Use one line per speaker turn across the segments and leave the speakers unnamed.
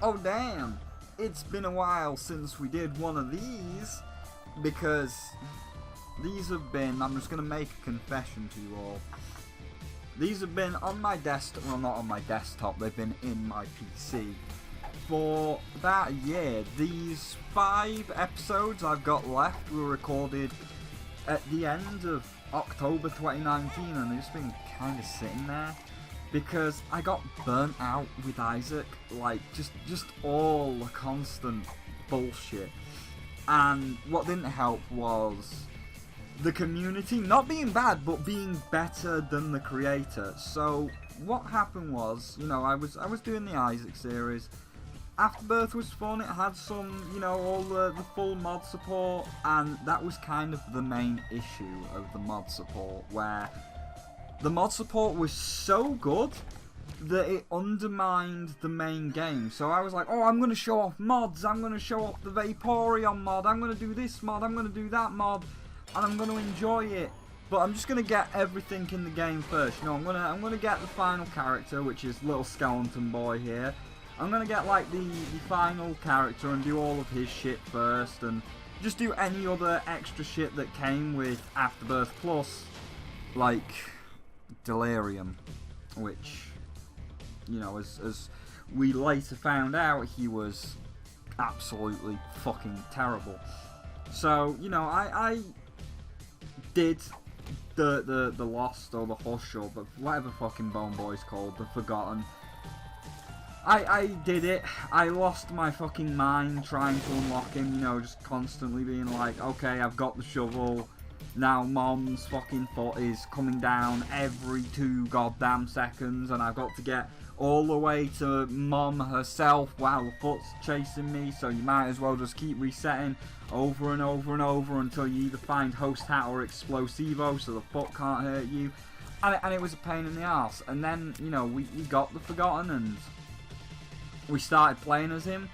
oh damn, it's been a while since we did one of these, because these have been, I'm just going to make a confession to you all, these have been on my desktop, well not on my desktop, they've been in my PC for about a year. These 5 episodes I've got left were recorded at the end of October 2019, and they've just been kind of sitting there because I got burnt out with Isaac, like just all the constant bullshit. And what didn't help was the community not being bad, but being better than the creator. So what happened was, you know, I was doing the Isaac series. Afterbirth was fun, it had some, you know, all the full mod support, and that was kind of the main issue of the mod support, where the mod support was so good that it undermined the main game. So I was like, oh, I'm going to show off mods, I'm going to show off the Vaporeon mod, I'm going to do this mod, I'm going to do that mod, and I'm going to enjoy it. But I'm just going to get everything in the game first. You know, I'm going to get the final character, which is little skeleton boy here. I'm going to get like the final character and do all of his shit first, and just do any other extra shit that came with Afterbirth Plus, like Delirium, which, you know, as we later found out, he was absolutely fucking terrible. So, you know, I did the Lost, or the Hush, or the whatever fucking Bone Boy's called, the Forgotten. I did it. I lost my fucking mind trying to unlock him, you know, just constantly being like, okay, I've got the shovel, now Mom's fucking foot is coming down every 2 goddamn seconds, and I've got to get all the way to Mom herself while the foot's chasing me, so you might as well just keep resetting over and over and over until you either find Host Hat or Explosivo so the foot can't hurt you. And it was a pain in the arse. And then, you know, we got the Forgotten and we started playing as him.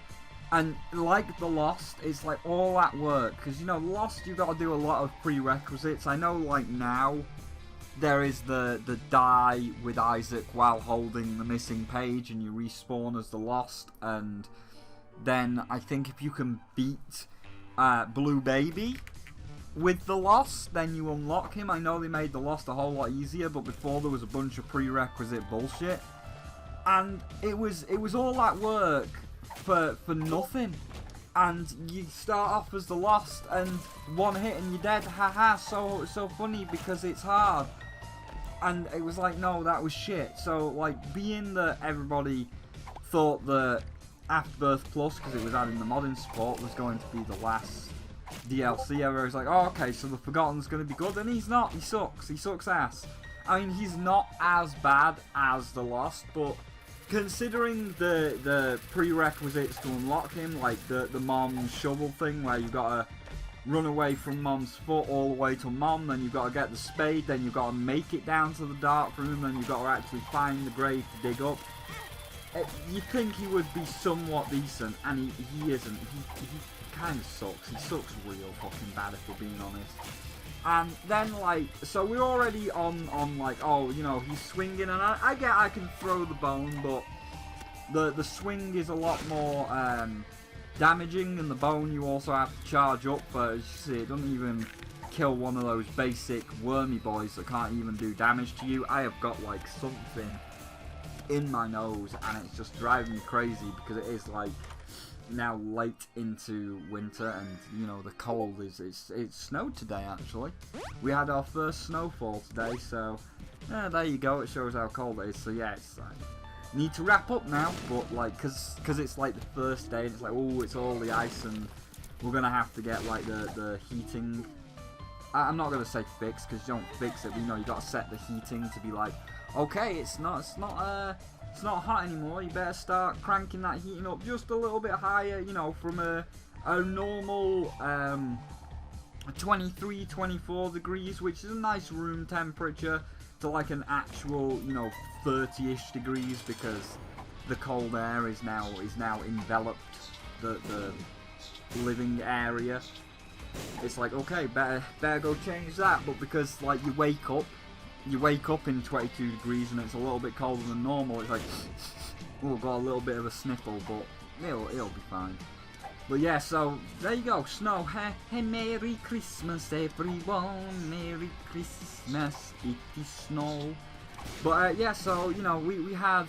And like the Lost, it's like all that work. Because, you know, Lost, you've got to do a lot of prerequisites. I know, like, now there is the die with Isaac while holding the missing page and you respawn as the Lost. And then I think if you can beat Blue Baby with the Lost, then you unlock him. I know they made the Lost a whole lot easier, but before there was a bunch of prerequisite bullshit. And it was all that work for nothing. And you start off as the Lost, and one hit and you're dead. Haha, so funny because it's hard. And it was like, no, that was shit. So, like, being that everybody thought that Afterbirth Plus, because it was adding the modding support, was going to be the last DLC ever. I was like, oh, okay, so the Forgotten's going to be good, and he's not. He sucks ass. I mean, he's not as bad as the Lost, but considering the prerequisites to unlock him, like the Mom's shovel thing, where you've got to run away from Mom's foot all the way to Mom, then you've got to get the spade, then you've got to make it down to the dark room, then you've got to actually find the grave to dig up. You think he would be somewhat decent, and he isn't. He kind of sucks. He sucks real fucking bad, if we're being honest. And then, like, so we're already on like, oh, you know, he's swinging, and I get I can throw the bone, but the swing is a lot more damaging, and the bone you also have to charge up, but as you see, it doesn't even kill one of those basic wormy boys that can't even do damage to you. I have got, like, something in my nose, and it's just driving me crazy, because it is, like, now late into winter, and, you know, the cold is, it snowed today, actually. We had our first snowfall today, so, yeah, there you go, it shows how cold it is. So, yeah, it's like, need to wrap up now, but, like, cause it's, like, the first day, and it's like, oh, it's all the ice, and we're gonna have to get, like, the heating, I'm not gonna say fix, because you don't fix it, but, you know, you gotta set the heating to be like, okay, it's not hot anymore, you better start cranking that heating up just a little bit higher, you know, from a normal 23, 24 degrees, which is a nice room temperature, to like an actual, you know, 30-ish degrees, because the cold air is now enveloped the living area. It's like, okay, better go change that, but because, like, you wake up in 22 degrees and it's a little bit colder than normal, it's like, oh, got a little bit of a sniffle, but it'll be fine. But yeah, so there you go, snow. Hey, Merry Christmas, everyone. Merry Christmas, it is snow. But yeah, so you know, we had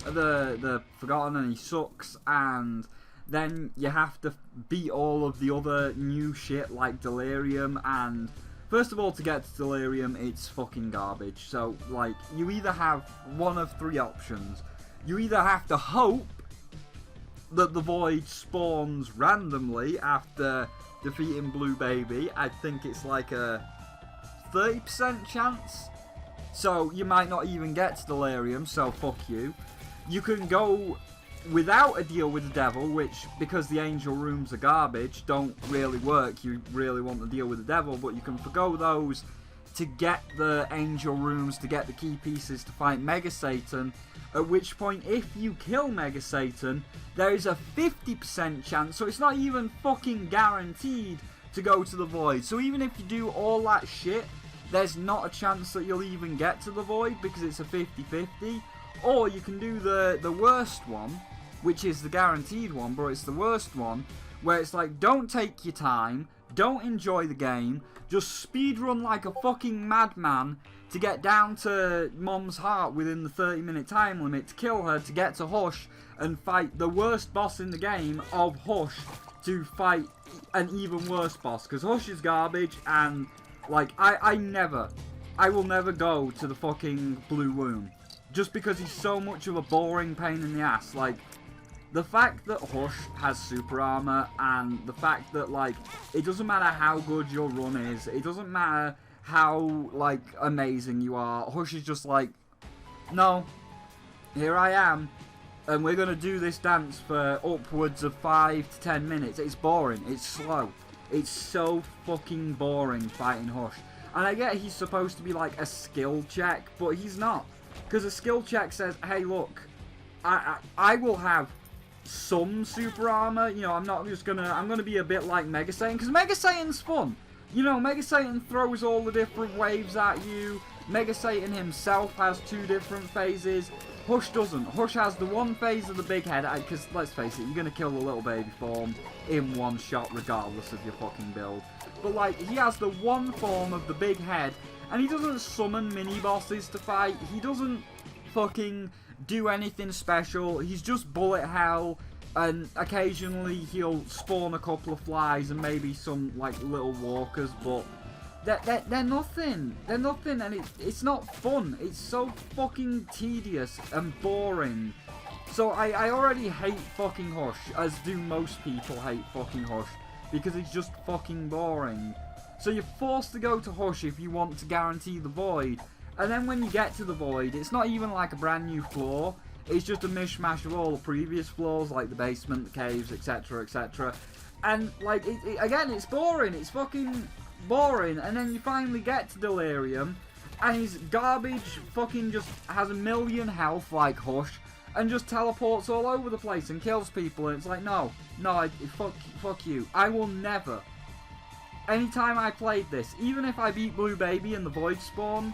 the Forgotten and he sucks, and then you have to beat all of the other new shit like Delirium. And first of all, to get to Delirium, it's fucking garbage. So like, you either have one of three options. You either have to hope that the void spawns randomly after defeating Blue Baby. I think it's like a 30% chance. So you might not even get to Delirium, so fuck you. You can go without a deal with the devil, which, because the angel rooms are garbage, don't really work. You really want to deal with the devil, but you can forgo those to get the angel rooms, to get the key pieces to fight Mega Satan. At which point, if you kill Mega Satan, there is a 50% chance, so it's not even fucking guaranteed to go to the void. So even if you do all that shit, there's not a chance that you'll even get to the void because it's a 50-50. Or you can do the worst one, which is the guaranteed one, but it's the worst one, where it's like, don't take your time, don't enjoy the game, just speedrun like a fucking madman to get down to Mom's heart within the 30-minute time limit, to kill her, to get to Hush, and fight the worst boss in the game of Hush, to fight an even worse boss, because Hush is garbage, and like, I will never go to the fucking Blue Womb, just because he's so much of a boring pain in the ass. Like, the fact that Hush has super armor, and the fact that, like, it doesn't matter how good your run is, it doesn't matter how, like, amazing you are, Hush is just like, no, here I am, and we're gonna do this dance for upwards of 5 to 10 minutes. It's boring, it's slow, it's so fucking boring fighting Hush. And I get he's supposed to be like a skill check, but he's not. Because a skill check says, hey look, I will have some super armor, you know, I'm gonna be a bit like Mega Satan, because Mega Satan's fun. You know, Mega Satan throws all the different waves at you, Mega Satan himself has 2 different phases, Hush doesn't. Hush has the one phase of the big head, because let's face it, you're gonna kill the little baby form in one shot regardless of your fucking build. But like, he has the one form of the big head, and he doesn't summon mini-bosses to fight, he doesn't fucking do anything special, he's just bullet hell, and occasionally he'll spawn a couple of flies and maybe some like little walkers, but they're nothing, and it's not fun, it's so fucking tedious and boring. So I already hate fucking Hush, as do most people hate fucking Hush, because it's just fucking boring. So you're forced to go to Hush if you want to guarantee the void, and then when you get to the void, it's not even like a brand new floor, it's just a mishmash of all the previous floors, like the basement, the caves, etc, etc. And like, again, it's boring, it's fucking boring, and then you finally get to Delirium, and he's garbage, fucking just has 1,000,000 health like Hush, and just teleports all over the place and kills people, and it's like, no, fuck you. I will never, anytime I played this, even if I beat Blue Baby and the Void spawn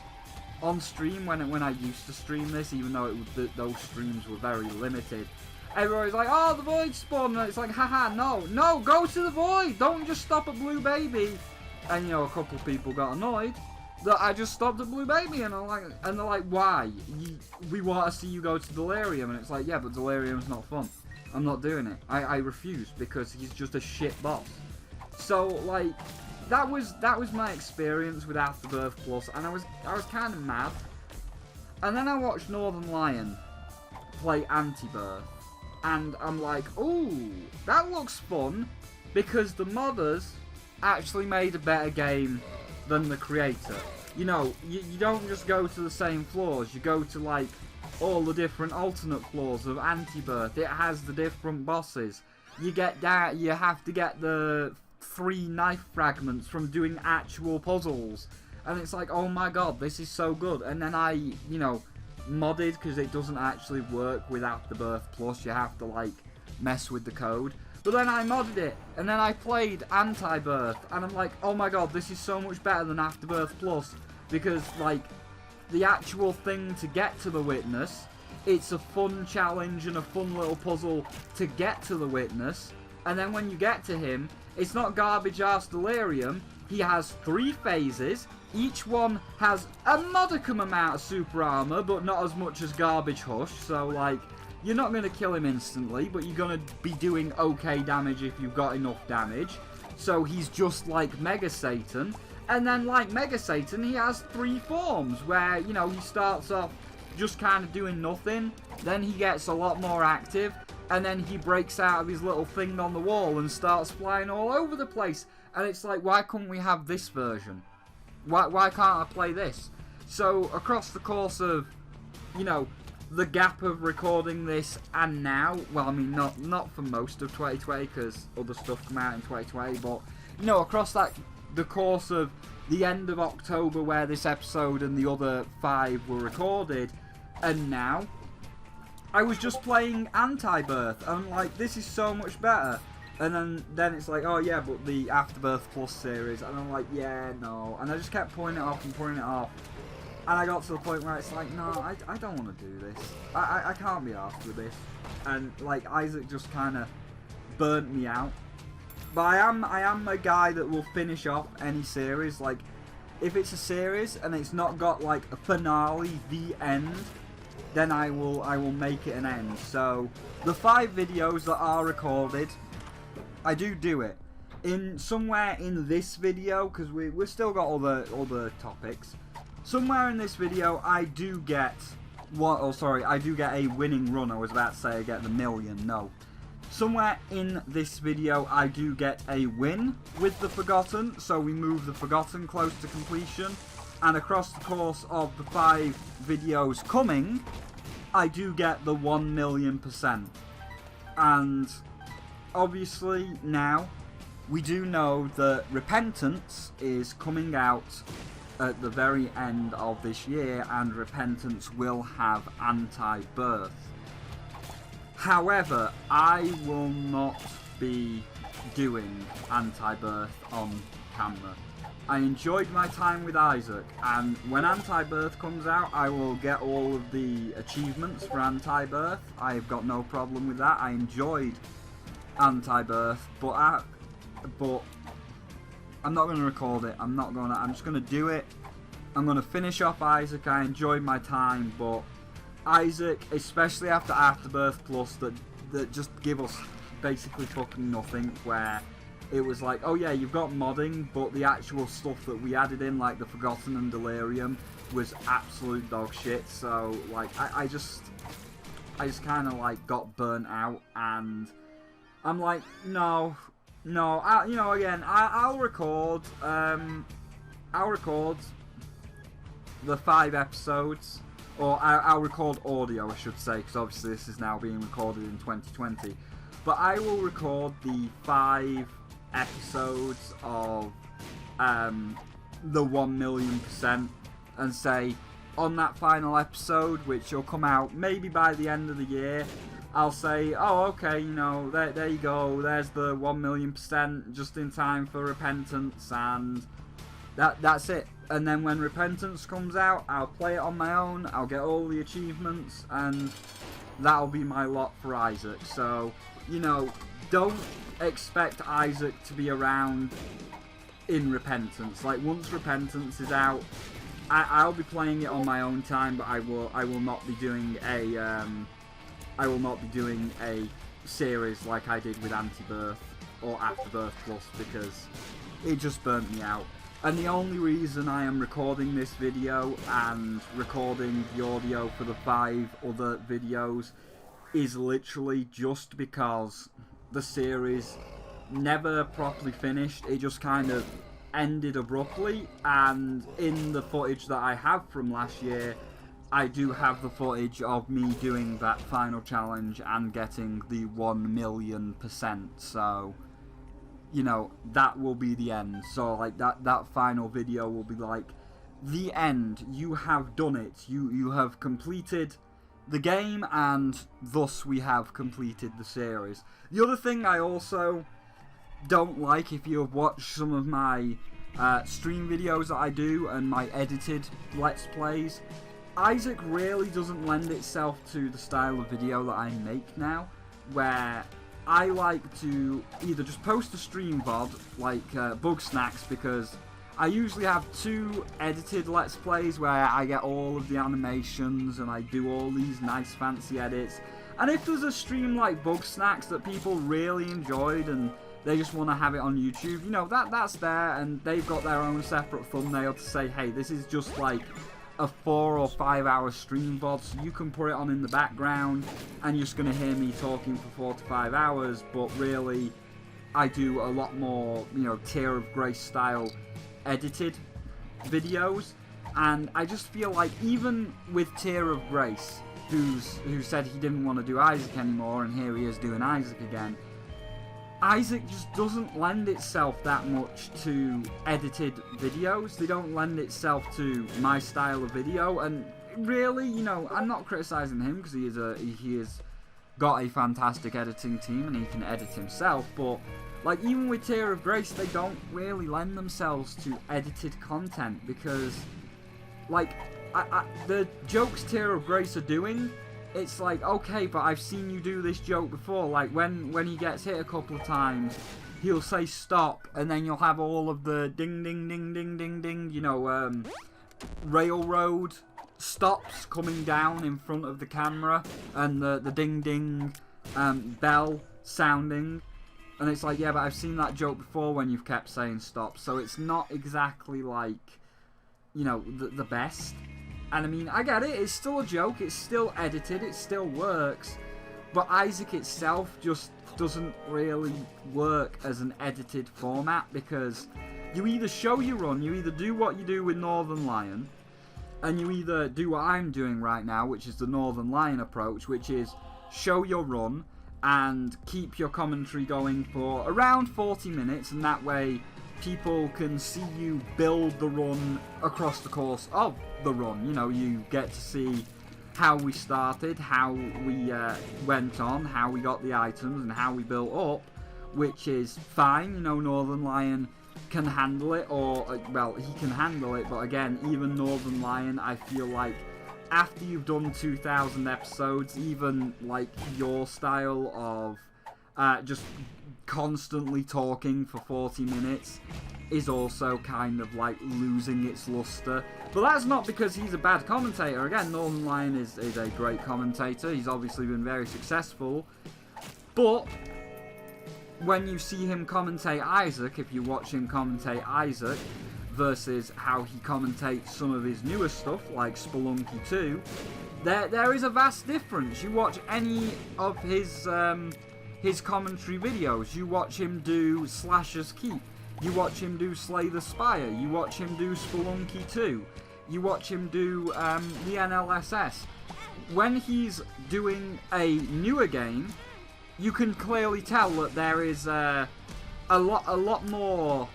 on stream, when I used to stream this, even though those streams were very limited, everybody's like, oh, the Void spawn, and it's like, haha, no, go to the Void, don't just stop at Blue Baby. And you know, a couple of people got annoyed that I just stopped at Blue Baby, and they're like, why? We want to see you go to Delirium, and it's like, yeah, but Delirium's not fun. I'm not doing it. I refuse, because he's just a shit boss. So like, that was my experience with Afterbirth Plus, and I was kind of mad. And then I watched Northern Lion play Anti-Birth, and I'm like, ooh, that looks fun, because the modders actually made a better game than the creator. You know, you don't just go to the same floors, you go to like all the different alternate floors of Anti-Birth. It has the different bosses. You get that, you have to get the 3 knife fragments from doing actual puzzles. And it's like, oh my god, this is so good. And then I, you know, modded, because it doesn't actually work with Afterbirth Plus, you have to like mess with the code. But then I modded it, and then I played Anti-Birth, and I'm like, oh my god, this is so much better than Afterbirth Plus, because, like, the actual thing to get to the Witness it's a fun challenge and a fun little puzzle to get to the witness. And then when you get to him, it's not garbage ass delirium. He has 3 phases. Each one has a modicum amount of super armor, but not as much as garbage hush. So like, you're not going to kill him instantly, but you're going to be doing okay damage if you've got enough damage. So he's just like Mega Satan. And then like Mega Satan, he has 3 forms where, you know, he starts off just kind of doing nothing. Then he gets a lot more active. And then he breaks out of his little thing on the wall and starts flying all over the place. And it's like, why couldn't we have this version? Why can't I play this? So across the course of, you know, the gap of recording this and now, well, I mean, not for most of 2020 because other stuff came out in 2020, but, you know, across the course of the end of October where this episode and the other 5 were recorded, and now, I was just playing Afterbirth, and I'm like, this is so much better. And then it's like, oh yeah, but the Afterbirth Plus series, and I'm like, yeah, no. And I just kept putting it off and putting it off. And I got to the point where it's like, no, I don't want to do this. I can't be arsed with this. And like, Isaac just kind of burnt me out. But I am a guy that will finish off any series. Like, if it's a series and it's not got like a finale, the end, then I will make it an end. So the 5 videos that are recorded, I do it. In somewhere in this video, because we've still got other topics. Somewhere in this video, I do get I do get a winning run. I was about to say I get the million. No. Somewhere in this video, I do get a win with the Forgotten. So we move the Forgotten close to completion. And across the course of the 5 videos coming, I do get the 1,000,000%. And obviously now we do know that Repentance is coming out at the very end of this year, and Repentance will have Anti-Birth. However, I will not be doing Anti-Birth on camera. I enjoyed my time with Isaac, and when Anti-Birth comes out, I will get all of the achievements for Anti-Birth. I've got no problem with that. I enjoyed Anti-Birth, but I'm not going to record it. I'm just going to do it. I'm going to finish off Isaac. I enjoyed my time, but Isaac, especially after Afterbirth Plus, that just give us basically fucking nothing, where it was like, oh yeah, you've got modding, but the actual stuff that we added in, like the Forgotten and Delirium, was absolute dog shit. So like, I just kind of like got burnt out, and I'm like, no, you know, again, I'll record the 5 episodes, or I'll record audio, I should say, because obviously this is now being recorded in 2020. But I will record the 5 episodes of the 1,000,000%, and say on that final episode, which will come out maybe by the end of the year, I'll say, oh, okay, you know, there you go, there's the 1,000,000% just in time for Repentance, and that's it. And then when Repentance comes out, I'll play it on my own, I'll get all the achievements, and that'll be my lot for Isaac. So, you know, don't expect Isaac to be around in Repentance. Like, once Repentance is out, I'll be playing it on my own time, but I will not be doing a series like I did with Anti-Birth or Afterbirth Plus, because it just burnt me out. And the only reason I am recording this video and recording the audio for the 5 other videos is literally just because the series never properly finished. It just kind of ended abruptly, and in the footage that I have from last year, I do have the footage of me doing that final challenge and getting the 1,000,000%. So, you know, that will be the end. So like that final video will be like the end. You have done it. You have completed the game, and thus we have completed the series. The other thing I also don't like, if you have watched some of my stream videos that I do and my edited Let's Plays, Isaac really doesn't lend itself to the style of video that I make now, where I like to either just post a stream VOD, like Bug Snacks, because I usually have 2 edited Let's Plays where I get all of the animations and I do all these nice fancy edits. And if there's a stream like Bug Snacks that people really enjoyed and they just want to have it on YouTube, you know, that's there, and they've got their own separate thumbnail to say, hey, this is just like a 4 or 5 hour stream VOD, so you can put it on in the background and you're just going to hear me talking for 4 to 5 hours, but really I do a lot more, you know, Tear of Grace style edited videos. And I just feel like even with Tear of Grace, who said he didn't want to do Isaac anymore, and here he is doing Isaac again, Isaac just doesn't lend itself that much to edited videos. They don't lend itself to my style of video, and really, you know, I'm not criticizing him because he has got a fantastic editing team and he can edit himself, but like even with Tear of Grace, they don't really lend themselves to edited content because like the jokes Tear of Grace are doing, it's like, okay, but I've seen you do this joke before. Like when he gets hit a couple of times, he'll say stop, and then you'll have all of the ding ding ding ding ding ding, you know, railroad stops coming down in front of the camera, and the ding ding bell sounding. And it's like, yeah, but I've seen that joke before when you've kept saying stop. So it's not exactly like, you know, the best. And I mean, I get it, it's still a joke, it's still edited, it still works, but Isaac itself just doesn't really work as an edited format, because you either show your run, you either do what you do with Northern Lion, and you either do what I'm doing right now, which is the Northern Lion approach, which is show your run and keep your commentary going for around 40 minutes, and that way people can see you build the run across the course of the run. You know, you get to see how we started, how we went on, how we got the items, and how we built up, which is fine. You know, Northern Lion can handle it, or, well, he can handle it, but again, even Northern Lion, I feel like, after you've done 2,000 episodes, even, like, your style of just constantly talking for 40 minutes is also kind of like losing its luster. But that's not because he's a bad commentator. Again, Northern Lion is a great commentator. He's obviously been very successful. But when you see him commentate Isaac, if you watch him commentate Isaac versus how he commentates some of his newer stuff like Spelunky 2, there is a vast difference. You watch any of his commentary videos, you watch him do Slasher's Keep, you watch him do Slay the Spire, you watch him do Spelunky 2, you watch him do the NLSS. When he's doing a newer game, you can clearly tell that there is a lot more,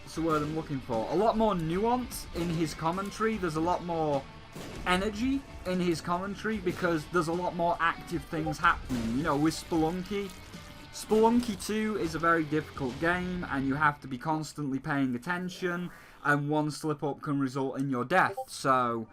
what's the word I'm looking for, a lot more nuance in his commentary. There's a lot more energy in his commentary because there's a lot more active things happening. You know, with Spelunky 2 is a very difficult game, and you have to be constantly paying attention, and one slip up can result in your death. So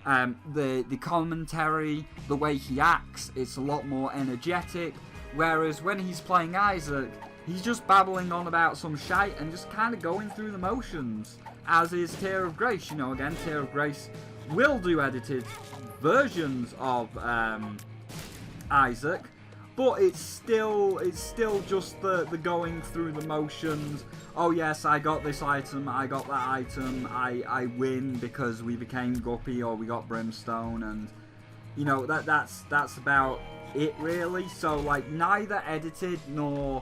the commentary, the way he acts, it's a lot more energetic, whereas when he's playing Isaac, he's just babbling on about some shite and just kind of going through the motions, as is Tear of Grace. You know, again, Tear of Grace will do edited versions of Isaac, but it's still just the going through the motions. Oh yes, I got this item, I got that item, I win because we became Guppy or we got Brimstone, and you know, that's about it really. So like, neither edited nor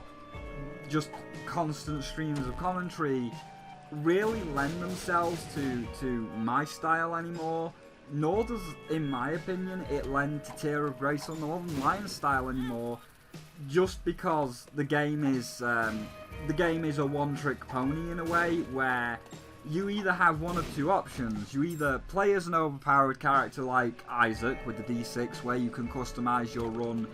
just constant streams of commentary really lend themselves to my style anymore, nor does, in my opinion, it lend to Tear of Grace or Northern Lion style anymore, just because the game is a one-trick pony in a way, where you either have one of two options. You either play as an overpowered character like Isaac with the D6, where you can customize your run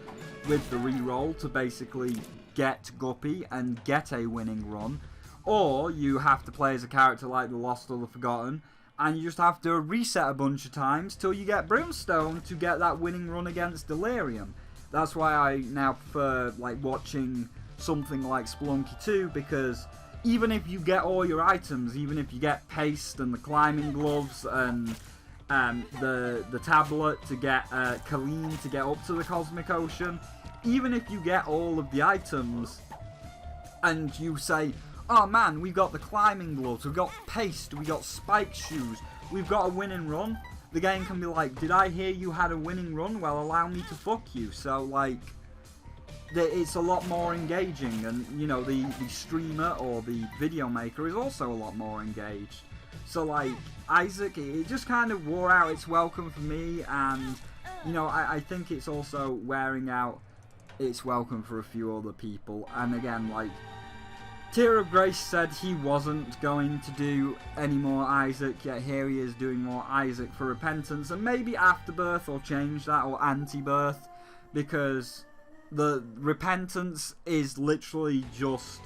with the reroll to basically get Guppy and get a winning run, or you have to play as a character like the Lost or the Forgotten and you just have to reset a bunch of times till you get Brimstone to get that winning run against Delirium. That's why I now prefer like watching something like Spelunky 2, because even if you get all your items, even if you get Paste and the climbing gloves and the tablet to get Colleen to get up to the Cosmic Ocean, even if you get all of the items and you say, oh man, we've got the climbing gloves, we've got Paste, we've got spike shoes, we've got a winning run, the game can be like, did I hear you had a winning run? Well, allow me to fuck you. So like, it's a lot more engaging, and you know, the streamer or the video maker is also a lot more engaged. So like, Isaac, it just kind of wore out its welcome for me, and you know, I think it's also wearing out its welcome for a few other people. And again, like, Tear of Grace said he wasn't going to do any more Isaac, yet here he is doing more Isaac for Repentance, and maybe Afterbirth will change that, or Anti-Birth, because the Repentance is literally just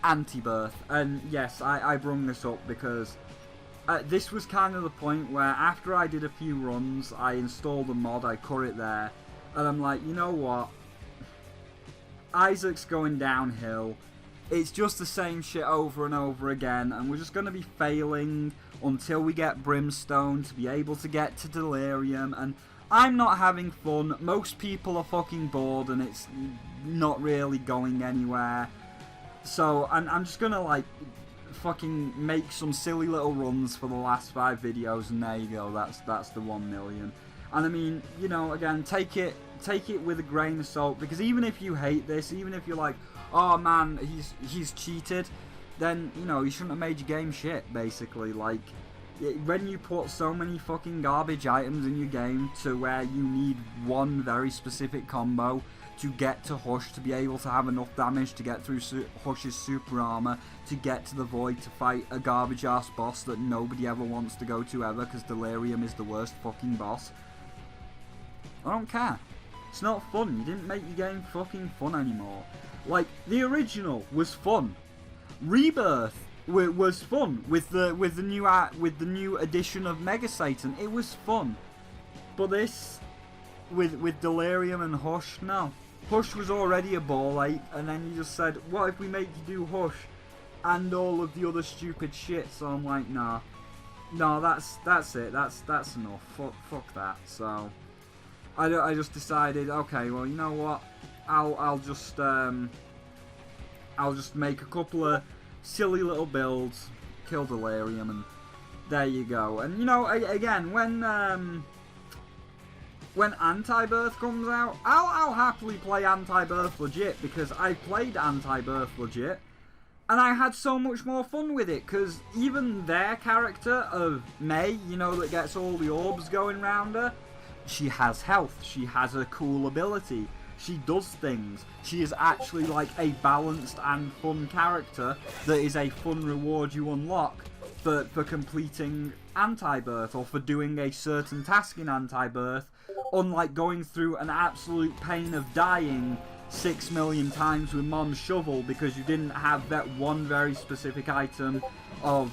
Anti-Birth. And yes, I brung this up because this was kind of the point where after I did a few runs, I installed a mod, I cut it there, and I'm like, you know what? Isaac's going downhill. It's just the same shit over and over again, and we're just going to be failing until we get Brimstone to be able to get to Delirium, and I'm not having fun. Most people are fucking bored, and it's not really going anywhere. So I'm just going to like fucking make some silly little runs for the last 5 videos, and there you go. That's the 1 million. And I mean, you know, again, take it with a grain of salt, because even if you hate this, even if you're like, oh man, he's cheated, then, you know, you shouldn't have made your game shit, basically. Like, when you put so many fucking garbage items in your game to where you need one very specific combo to get to Hush, to be able to have enough damage to get through Hush's super armor, to get to the Void, to fight a garbage ass boss that nobody ever wants to go to ever, because Delirium is the worst fucking boss, I don't care. It's not fun. You didn't make your game fucking fun anymore. Like, the original was fun. Rebirth was fun with the new edition of Mega Satan. It was fun. But this with Delirium and Hush, no. Hush was already a ball ache, and then you just said, what if we make you do Hush and all of the other stupid shit? So I'm like, nah. No, that's it. That's enough. Fuck that. So I just decided, okay, well, you know what? I'll just make a couple of silly little builds, kill Delirium, and there you go. And you know, again, when Anti-Birth comes out, I'll happily play Anti-Birth legit, because I played Anti-Birth legit, and I had so much more fun with it, because even their character of May, you know, that gets all the orbs going round her, she has health, she has a cool ability, she does things, she is actually like a balanced and fun character that is a fun reward you unlock for completing Anti-Birth, or for doing a certain task in Anti-Birth, unlike going through an absolute pain of dying 6 million times with Mom's shovel because you didn't have that one very specific item of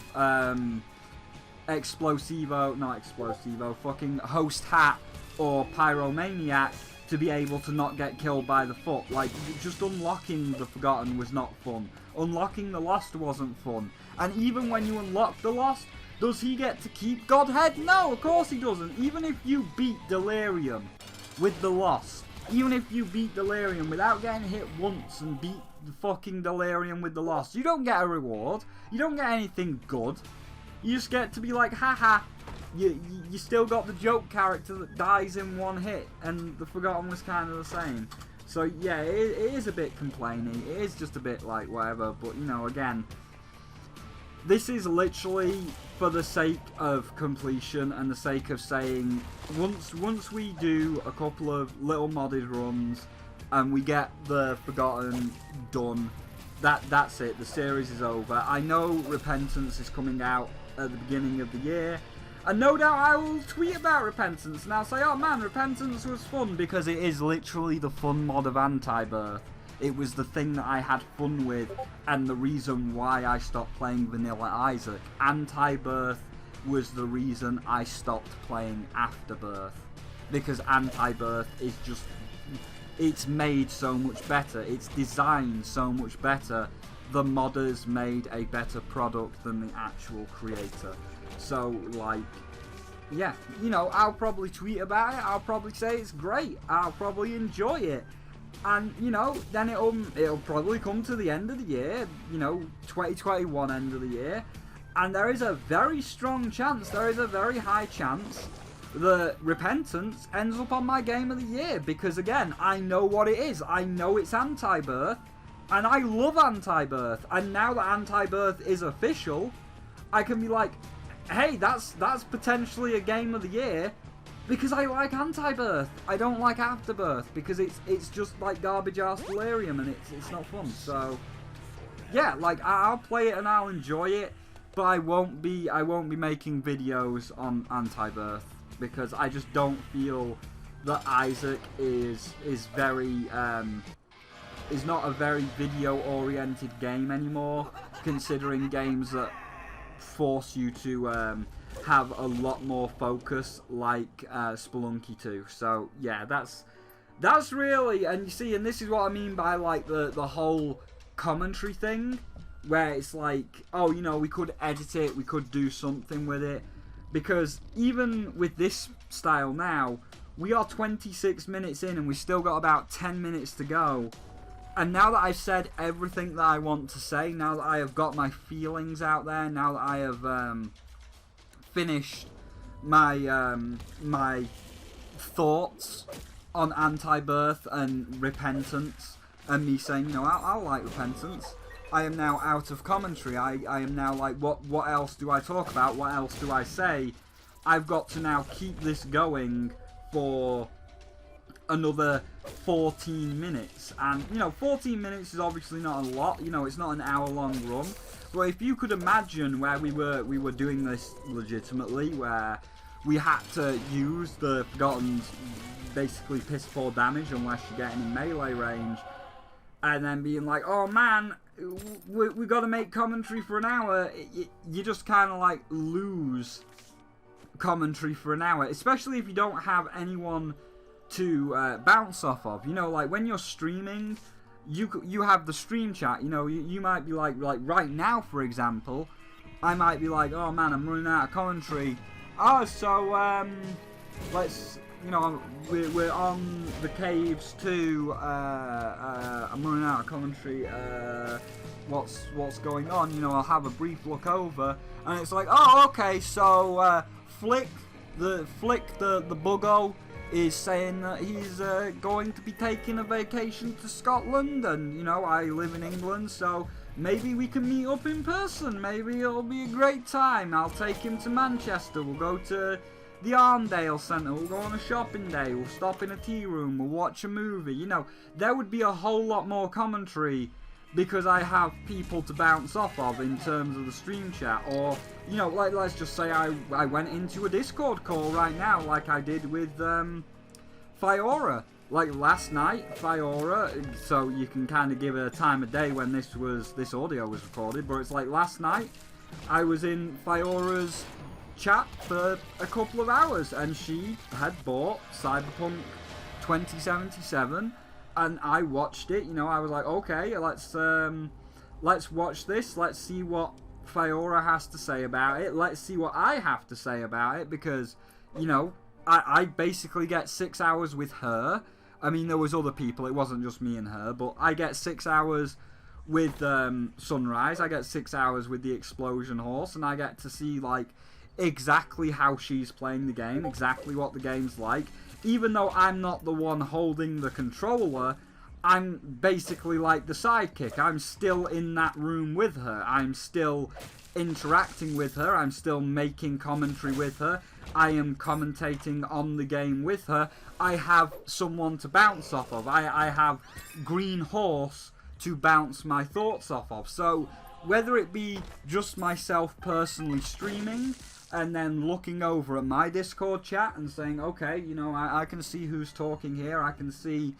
fucking Host Hat or Pyromaniac to be able to not get killed by the foot. Like, just unlocking the Forgotten was not fun. Unlocking the Lost wasn't fun. And even when you unlock the Lost, does he get to keep Godhead? No, of course he doesn't. Even if you beat Delirium with the Lost, even if you beat Delirium without getting hit once and beat the fucking Delirium with the Lost, you don't get a reward. You don't get anything good. You just get to be like, haha, you still got the joke character that dies in one hit, and the Forgotten was kind of the same. So yeah, it is a bit complaining. It is just a bit like whatever, but you know, again, this is literally for the sake of completion and the sake of saying, once we do a couple of little modded runs and we get the Forgotten done, that's it. The series is over. I know Repentance is coming out at the beginning of the year, and no doubt I will tweet about Repentance and I'll say, oh man, Repentance was fun, because it is literally the fun mod of Anti-Birth. It was the thing that I had fun with, and the reason why I stopped playing Vanilla Isaac. Anti-Birth was the reason I stopped playing Afterbirth, because Anti-Birth is just, it's made so much better, it's designed so much better. The modders made a better product than the actual creator. So, like, yeah, you know, I'll probably tweet about it, I'll probably say it's great, I'll probably enjoy it. And, you know, then it'll probably come to the end of the year, you know, 2021 end of the year, and there is a very strong chance, there is a very high chance that Repentance ends up on my Game of the Year, because again, I know what it is, I know it's Anti-Birth, and I love Anti-Birth, and now that Anti-Birth is official, I can be like, hey, that's potentially a Game of the Year, because I like Anti-Birth. I don't like Afterbirth, because it's just like garbage ass delirium, and it's not fun. So yeah, like, I'll play it and I'll enjoy it, but I won't be making videos on Anti-Birth, because I just don't feel that Isaac is very is not a very video oriented game anymore, considering games that force you to have a lot more focus, like Spelunky 2. So yeah, that's really, and you see, and this is what I mean by like the whole commentary thing, where it's like, oh, you know, we could edit it, we could do something with it, because even with this style now, we are 26 minutes in and we still got about 10 minutes to go. And now that I've said everything that I want to say, now that I have got my feelings out there, now that I have finished my my thoughts on Anti-Birth and Repentance, and me saying, you know, I like Repentance, I am now out of commentary. I am now like, what else do I talk about? What else do I say? I've got to now keep this going for another 14 minutes, and you know, 14 minutes is obviously not a lot, you know, it's not an hour-long run, but if you could imagine where we were doing this legitimately, where we had to use the Forgotten's basically piss poor damage unless you're getting in melee range, and then being like, oh man, we got to make commentary for an hour, you just kind of like lose commentary for an hour, especially if you don't have anyone to bounce off of. You know, like when you're streaming, you have the stream chat. You know, you might be like right now, for example, I might be like, oh man, I'm running out of commentary. Oh, so let's, you know, we're on the caves too. I'm running out of commentary. What's going on? You know, I'll have a brief look over, and it's like, oh, okay, so Flick the buggo is saying that he's going to be taking a vacation to Scotland, and you know, I live in England, so maybe we can meet up in person, maybe it'll be a great time. I'll take him to Manchester, we'll go to the Arndale Centre, we'll go on a shopping day, we'll stop in a tea room, we'll watch a movie. You know, there would be a whole lot more commentary because I have people to bounce off of in terms of the stream chat. Or, you know, like, let's just say I went into a Discord call right now, like I did with Fiora. Like last night, Fiora, so you can kind of give a time of day when this audio was recorded, but it's like last night, I was in Fiora's chat for a couple of hours, and she had bought Cyberpunk 2077, and I watched it. You know, I was like, okay, let's watch this, let's see what Fiora has to say about it, let's see what I have to say about it, because, you know, I basically get 6 hours with her. I mean, there was other people, it wasn't just me and her, but I get 6 hours with Sunrise, I get 6 hours with the Explosion Horse, and I get to see, like, exactly how she's playing the game, exactly what the game's like. Even though I'm not the one holding the controller, I'm basically like the sidekick. I'm still in that room with her. I'm still interacting with her. I'm still making commentary with her. I am commentating on the game with her. I have someone to bounce off of. I have Green Horse to bounce my thoughts off of. So whether it be just myself personally streaming and then looking over at my Discord chat and saying, okay, you know, I can see who's talking here, I can see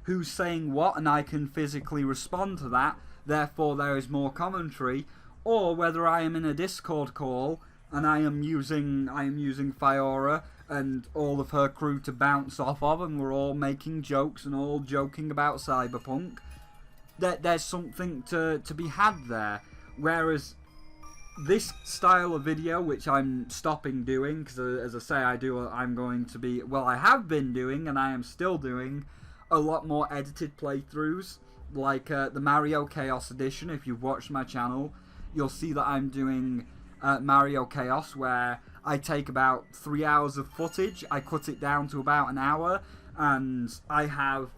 who's saying what, and I can physically respond to that, therefore there is more commentary, or whether I am in a Discord call and I am using Fiora and all of her crew to bounce off of, and we're all making jokes and all joking about Cyberpunk. There's something to be had there. Whereas this style of video, which I'm stopping doing, because as I say, I'm going to be, well, I have been doing, and I am still doing, a lot more edited playthroughs, like the Mario Chaos edition. If you've watched my channel, you'll see that I'm doing Mario Chaos, where I take about 3 hours of footage, I cut it down to about an hour, and I have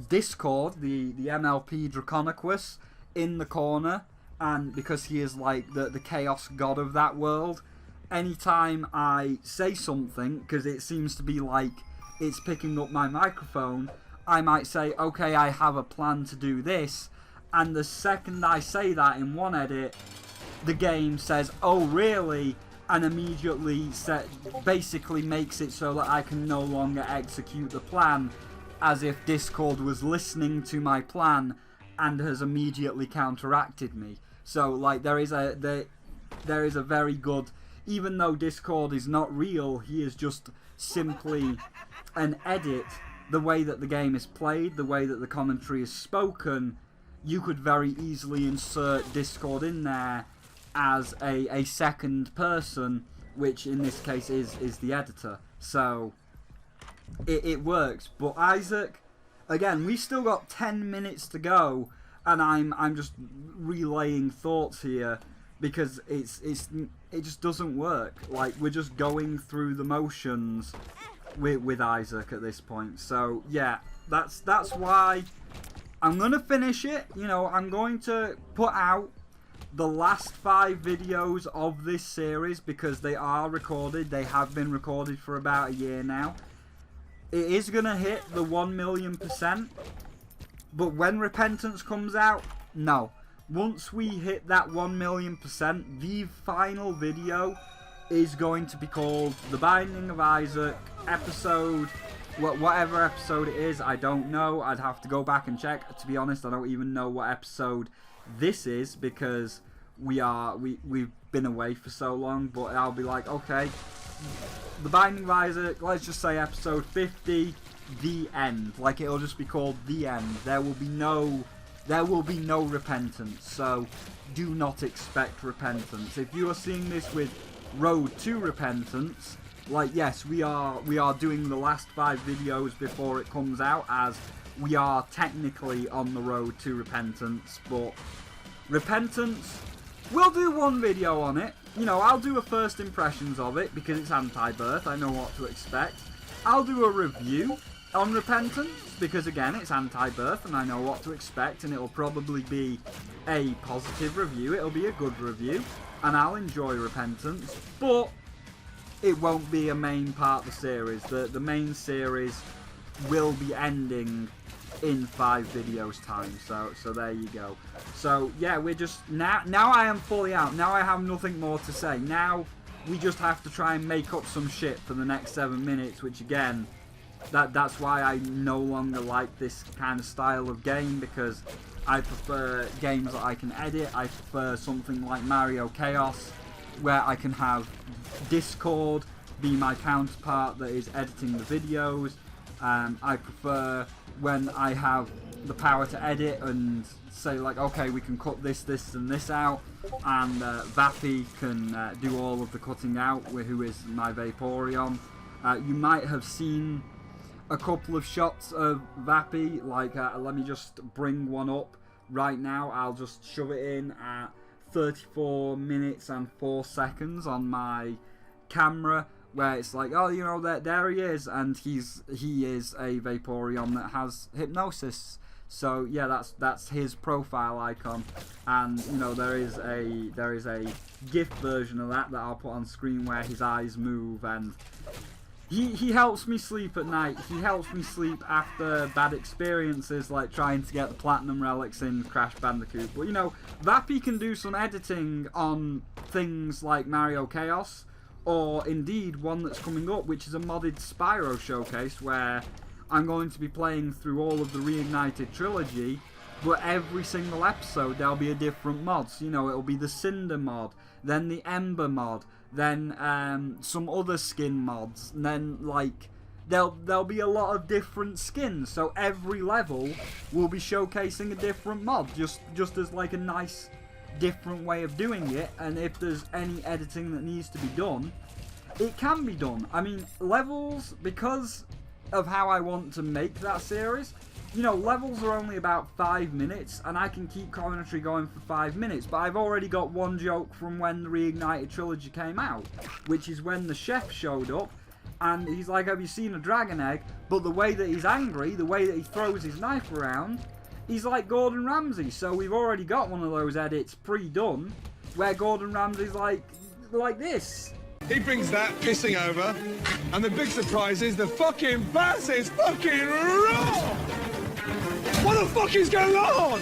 Discord, the MLP Draconicus, in the corner, and because he is like the chaos god of that world, anytime I say something, because it seems to be like it's picking up my microphone, I might say, okay, I have a plan to do this, and the second I say that in one edit, the game says, oh really, and immediately basically makes it so that I can no longer execute the plan, as if Discord was listening to my plan and has immediately counteracted me. So like there is a very good, even though Discord is not real, he is just simply an edit. The way that the game is played, the way that the commentary is spoken, you could very easily insert Discord in there as a second person, which in this case is the editor. So it works. But Isaac, again, we still got 10 minutes to go, and I'm just relaying thoughts here because it just doesn't work. Like, we're just going through the motions with Isaac at this point. So yeah, that's why I'm gonna finish it. You know, I'm going to put out the last 5 videos of this series because they are recorded. They have been recorded for about a year now. It is gonna hit the 1,000,000%, but when Repentance comes out, no. Once we hit that 1,000,000%, the final video is going to be called The Binding of Isaac episode, whatever episode it is, I don't know. I'd have to go back and check. To be honest, I don't even know what episode this is because we've been away for so long. But I'll be like, okay, The Binding of Isaac, let's just say episode 50, the end. Like, it'll just be called The End. There will be no Repentance, so do not expect Repentance. If you are seeing this with Road to Repentance, like, yes, we are doing the last 5 videos before it comes out, as we are technically on the road to Repentance. But Repentance, we'll do one video on it. You know, I'll do a first impressions of it because it's Afterbirth. I know what to expect. I'll do a review on Repentance because, again, it's Afterbirth and I know what to expect, and it'll probably be a positive review. It'll be a good review and I'll enjoy Repentance, but it won't be a main part of the series. The main series will be ending in 5 videos time, so there you go. So yeah, we're just now I am fully out. Now I have nothing more to say. Now we just have to try and make up some shit for the next 7 minutes, which again, that's why I no longer like this kind of style of game, because I prefer games that I can edit. I prefer something like Mario Chaos, where I can have Discord be my counterpart that is editing the videos. I prefer when I have the power to edit and say, like, okay, we can cut this, and this out, and Vappy can do all of the cutting out, who is my Vaporeon. You might have seen a couple of shots of Vappy, like, let me just bring one up right now. I'll just shove it in at 34 minutes and 4 seconds on my camera, where it's like, oh, you know, there he is, and he is a Vaporeon that has hypnosis. So yeah, that's his profile icon, and you know, there is a GIF version of that I'll put on screen where his eyes move, and he helps me sleep at night. He helps me sleep after bad experiences, like trying to get the platinum relics in Crash Bandicoot. But you know, Vappy can do some editing on things like Mario Chaos, or indeed one that's coming up, which is a modded Spyro showcase, where I'm going to be playing through all of the Reignited trilogy, but every single episode there'll be a different mod. So, you know, it'll be the Cinder mod, then the Ember mod, then some other skin mods, and then like there'll be a lot of different skins. So every level will be showcasing a different mod, just as like a nice different way of doing it. And if there's any editing that needs to be done, it can be done. I mean, levels, because of how I want to make that series, you know, levels are only about 5 minutes, and I can keep commentary going for 5 minutes, but I've already got one joke from when the Reignited trilogy came out, which is when the chef showed up, and he's like, have you seen a dragon egg? But the way that he's angry, the way that he throws his knife around, he's like Gordon Ramsay. So we've already got one of those edits pre-done, where Gordon Ramsay's like this.
He brings that pissing over, and the big surprise is the fucking bass is fucking raw! What the fuck is going on?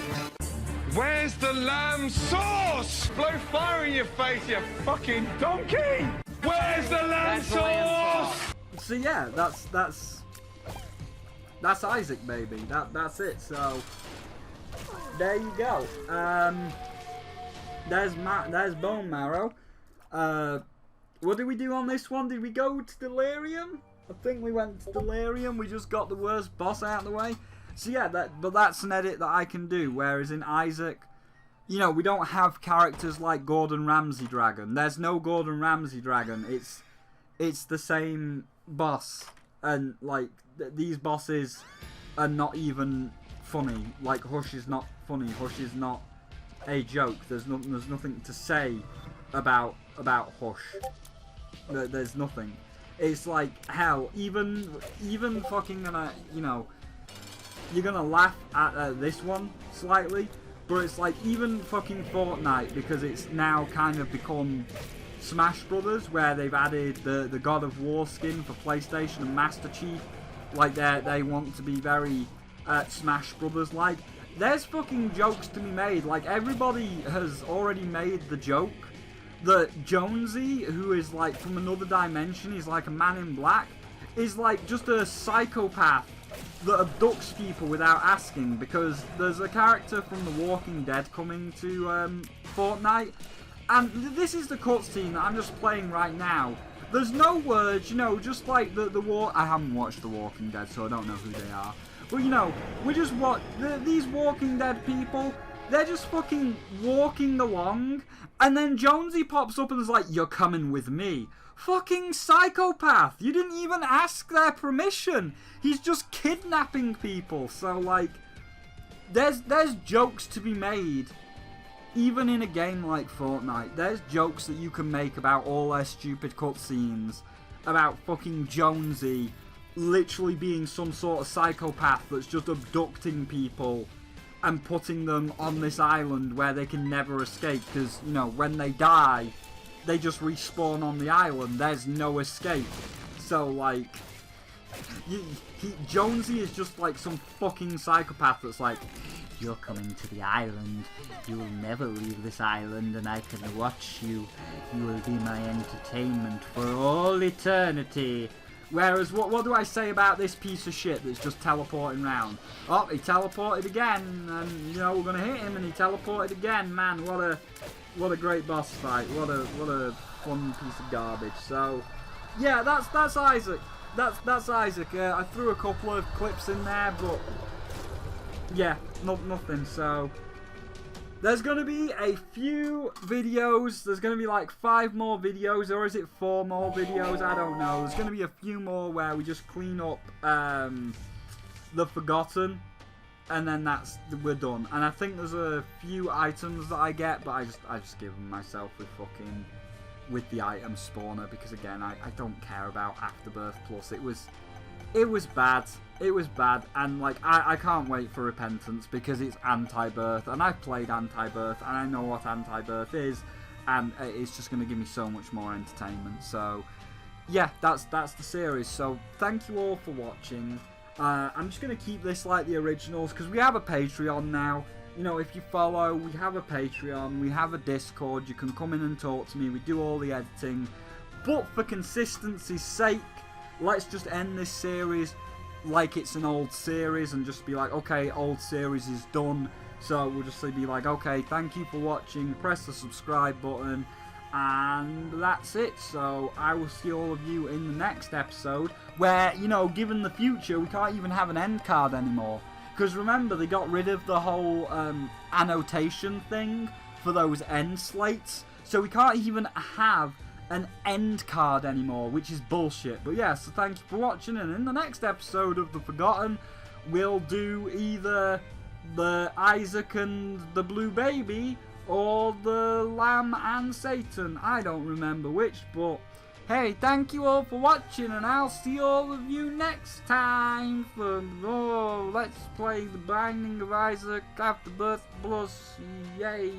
Where's the lamb sauce? Blow fire in your face, you fucking donkey! Where's the lamb sauce?
So yeah, that's Isaac, baby. That's it. So there you go. There's Bone Marrow. What did we do on this one? Did we go to Delirium? I think we went to Delirium. We just got the worst boss out of the way. So yeah, but that's an edit that I can do. Whereas in Isaac, you know, we don't have characters like Gordon Ramsay Dragon. There's no Gordon Ramsay Dragon. It's the same boss, and like these bosses are not even funny. Like Hush is not funny. Hush is not a joke. There's nothing to say about Hush. There's nothing. It's like, hell, even fucking gonna, you know, you're gonna laugh at this one slightly, but it's like even fucking Fortnite, because it's now kind of become Smash Brothers, where they've added the God of War skin for PlayStation and Master Chief. Like they want to be very Smash Brothers like. There's fucking jokes to be made. Like everybody has already made the joke that Jonesy, who is like from another dimension, he's like a man in black, is like just a psychopath that abducts people without asking, because there's a character from The Walking Dead coming to Fortnite, and this is the cutscene that I'm just playing right now. There's no words, you know, just like I haven't watched The Walking Dead, so I don't know who they are. But you know, we just these Walking Dead people, they're just fucking walking along, and then Jonesy pops up and is like, "You're coming with me." Fucking psychopath! You didn't even ask their permission. He's just kidnapping people. So like, there's jokes to be made, even in a game like Fortnite. There's jokes that you can make about all their stupid cutscenes, about fucking Jonesy literally being some sort of psychopath that's just abducting people and putting them on this island where they can never escape, because, you know, when they die, they just respawn on the island. There's no escape. So, like, Jonesy is just like some fucking psychopath that's like, "You're coming to the island. You will never leave this island, and I can watch you. You will be my entertainment for all eternity." Whereas, what do I say about this piece of shit that's just teleporting around? Oh, he teleported again, and, you know, we're gonna hit him, and he teleported again. Man, what a great boss fight. What a fun piece of garbage. So, yeah, that's Isaac. That's Isaac. I threw a couple of clips in there, but yeah, nothing. So there's gonna be a few videos. There's gonna be like 5 more videos, or is it 4 more videos? I don't know. There's gonna be a few more where we just clean up the Forgotten, and then we're done. And I think there's a few items that I get, but I just give them myself with the item spawner, because again, I don't care about Afterbirth Plus. It was bad. It was bad, and like I can't wait for Repentance, because it's anti-birth, and I've played anti-birth, and I know what anti-birth is, and it's just going to give me so much more entertainment. So yeah, that's the series. So thank you all for watching. I'm just going to keep this like the originals, because we have a Patreon now. You know, if you follow, we have a Patreon, we have a Discord, you can come in and talk to me, we do all the editing. But for consistency's sake, let's just end this series like it's an old series and just be like, okay, old series is done. So we'll just be like, okay, thank you for watching, press the subscribe button, and that's it. So I will see all of you in the next episode, where, you know, given the future, we can't even have an end card anymore. Because remember, they got rid of the whole annotation thing for those end slates, so we can't even have an end card anymore, which is bullshit. But yeah, so thank you for watching, and in the next episode of The Forgotten, we'll do either the Isaac and the Blue Baby, or the Lamb and Satan. I don't remember which, but hey, thank you all for watching, and I'll see all of you next time for Let's Play The Binding of Isaac Afterbirth Plus. Yay!